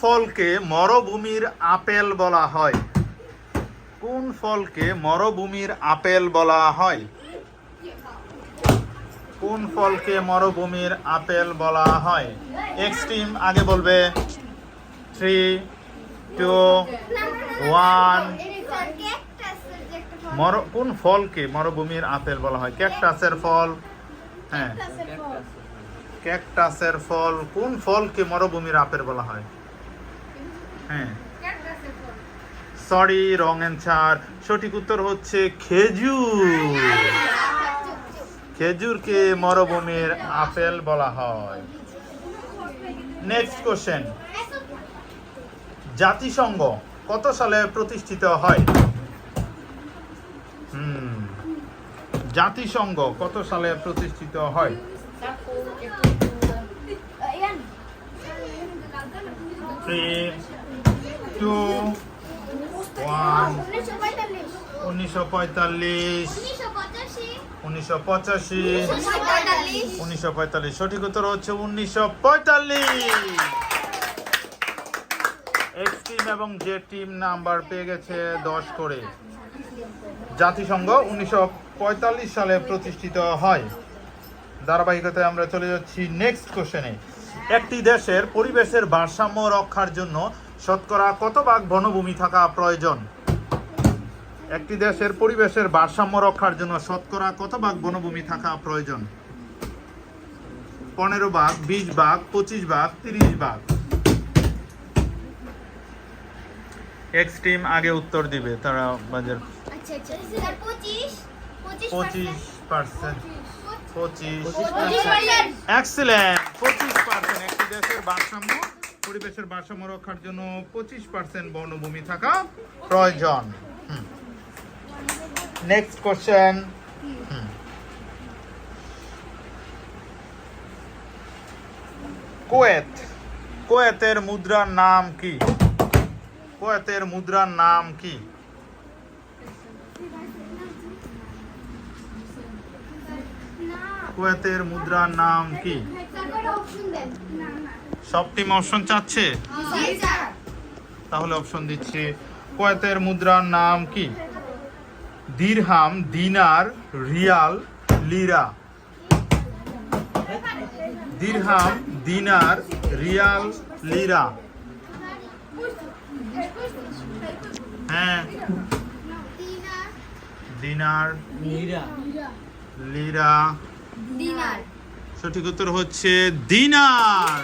ফলকে মরুভূমির আপেল বলা হয়? কোন ফলকে মরুভূমির আপেল বলা হয়? কোন ফলকে মরুভূমির আপেল বলা হয়? এক্স টিম আগে বলবে। 3, 2, 1। কোন ফলকে মরুভূমির আপেল বলা হয়? ক্যাকটাসের ফল। হ্যাঁ, ক্যাকটাসের ফল। কোন ফলকে মরুভূমির আপেল বলা হয়? হ্যাঁ, সরি, রং অ্যান্সার। সঠিক উত্তর হচ্ছে খেজুর। খেজুরকে মরুভূমির আপেল বলা হয়। Next question. জাতিসংঘ কত সালে প্রতিষ্ঠিত হয়? জাতিসংঘ কত সালে প্রতিষ্ঠিত হয়? 3, 2, 1। 1945, 1985, 1945। সঠিক উত্তর হচ্ছে 1945। এক্স টিম এবং জে টিম নাম্বার পেয়ে গেছে 10 করে। জাতিসংঘ 1945 সালে প্রতিষ্ঠিত হয়। ধারাবাহিকতায় আমরা চলে যাচ্ছি নেক্সট কোশ্চেনে। একটি দেশের পরিবেশের ভারসাম্য রক্ষার জন্য শতকরা কত ভাগ বনভূমি থাকা প্রয়োজন? একটি দেশের পরিবেশের ভারসাম্য রক্ষার জন্য শতকরা কত ভাগ বনভূমি থাকা প্রয়োজন? 15 ভাগ, 20 ভাগ, 25 ভাগ, 30 ভাগ। এক্স টিম আগে উত্তর দিবে, তারা বাজার 25%। 25%। এক্সেলেন্ট, 25%। একটি দেশের ভারসাম্য, পরিবেশের ভারসাম্য রক্ষার জন্য 25% বনভূমি থাকা প্রয়োজন। Next question. কুয়েত, কুয়েতের মুদ্রার নাম কি? কুয়েতের মুদ্রার নাম কি? কুয়েতের মুদ্রার নাম কি? সব টিম অপশন চাচ্ছে? তাহলে অপশন দিচ্ছি। কুয়েতের মুদ্রার নাম কি? দিরহাম, দিনার, রিয়াল, লিরা। দিরহাম, দিনার, রিয়াল, লিরা। হ্যাঁ, দিনার, লিরা। সঠিক উত্তর হচ্ছে দিনার।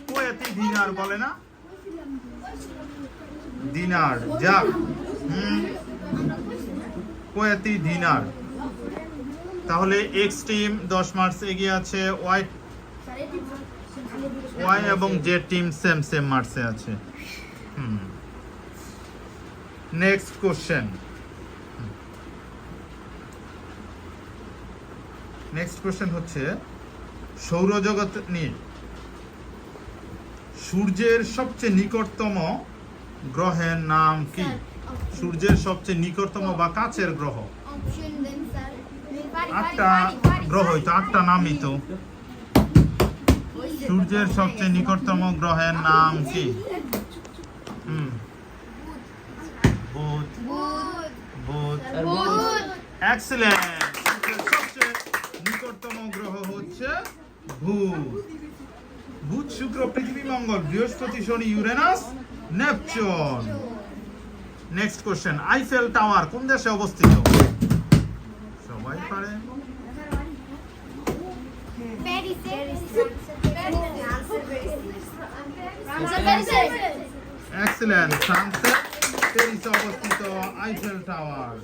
কুয়েতি দিনার বলে না? দিনার। যাক, কুয়েতি দিনার। তাহলে এক্স টিম 10 মার্কস এগিয়ে আছে। ওয়াই এবং জে টিম সেম মার্কসে আছে। Next question. নেক্সট কোশ্চেন হচ্ছে সৌরজগৎ নিয়ে। সূর্যের সবচেয়ে নিকটতম গ্রহের নাম কি? সূর্যের সবচেয়ে নিকটতম বা কাছের গ্রহ। 8টা গ্রহই তো, 8টা নামই তো। সূর্যের সবচেয়ে নিকটতম গ্রহের নাম কি? বুধ। বুধ। এক্সেলেন্ট। সবচেয়ে নিকটতম গ্রহ হচ্ছে বুধ। বুধ, শুক্র, পৃথিবী, মঙ্গল, বৃহস্পতি, শনি, Uranus, Neptune. Next question. Eiffel Tower কোন দেশে অবস্থিত? সবাই পারে। এক্সেলেন্ট, ফ্রান্সে প্যারিসে অবস্থিত আইফেল টাওয়ার।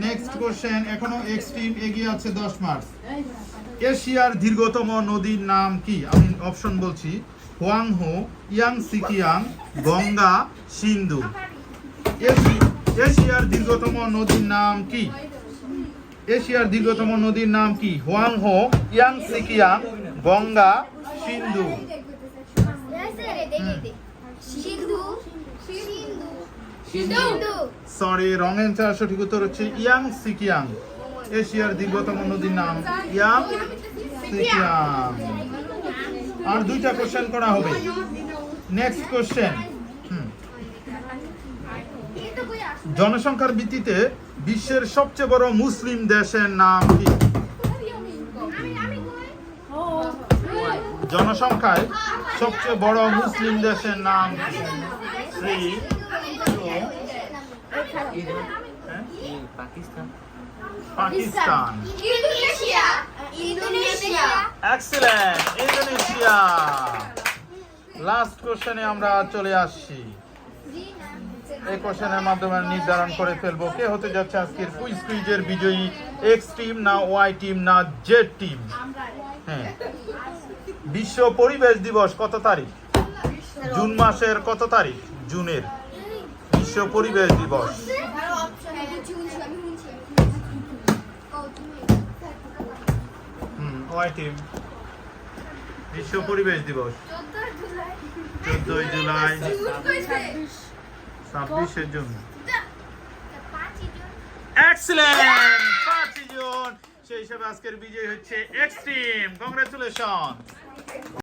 Next question. এখনো এক্স টিম এগিয়ে আছে 10 মার্কস। এশিয়ার দীর্ঘতম নদীর নাম কি? আমি অপশন বলছি। হোয়াংহো, ইয়াংসিকিয়াং, গঙ্গা, সিন্ধু। এশিয়ার দীর্ঘতম নদীর নাম কি? এশিয়ার দীর্ঘতম নদীর নাম কি? Hwang Ho, Yangtze Kiang, Ganga, Sindhu. Sorry, wrong answer. সঠিক উত্তর হচ্ছে ইয়াংসিকিয়াং। এশিয়ার দীর্ঘতম নদীর নাম ইয়াংসিকিয়াং। আর 2টা কোশ্চেন করা হবে। নেক্সট কোশ্চেন, জনসংখ্যার ভিত্তিতে বিশ্বের সবচেয়ে বড় মুসলিম দেশের নাম কি? জনসংখ্যায় সবচেয়ে বড় মুসলিম দেশের নাম কি? 3, 2, Pakistan. Pakistan. Indonesia. Excellent, Indonesia. Last কোশ্চেনে আমরা চলে আসছি। এই কোশ্চেনের মাধ্যমে নির্ধারণ করে ফেলবো কে হতে যাচ্ছে আজকের কুইজের বিজয়ী, এক্স টিম না ওয়াই টিম না জেড টিম। হ্যাঁ, বিশ্ব পরিবেশ দিবস কত তারিখ? জুন মাসের কত তারিখ? জুনের বিশ্ব পরিবেশ দিবস। ওয়াই টিম, বিশ্ব পরিবেশ দিবস 14 জুলাই, 26 জুন। Excellent, 5 June. সেই হিসাবে আজকের বিজয়ী হচ্ছে এক্স টিম। কংগ্রেচুলেশন।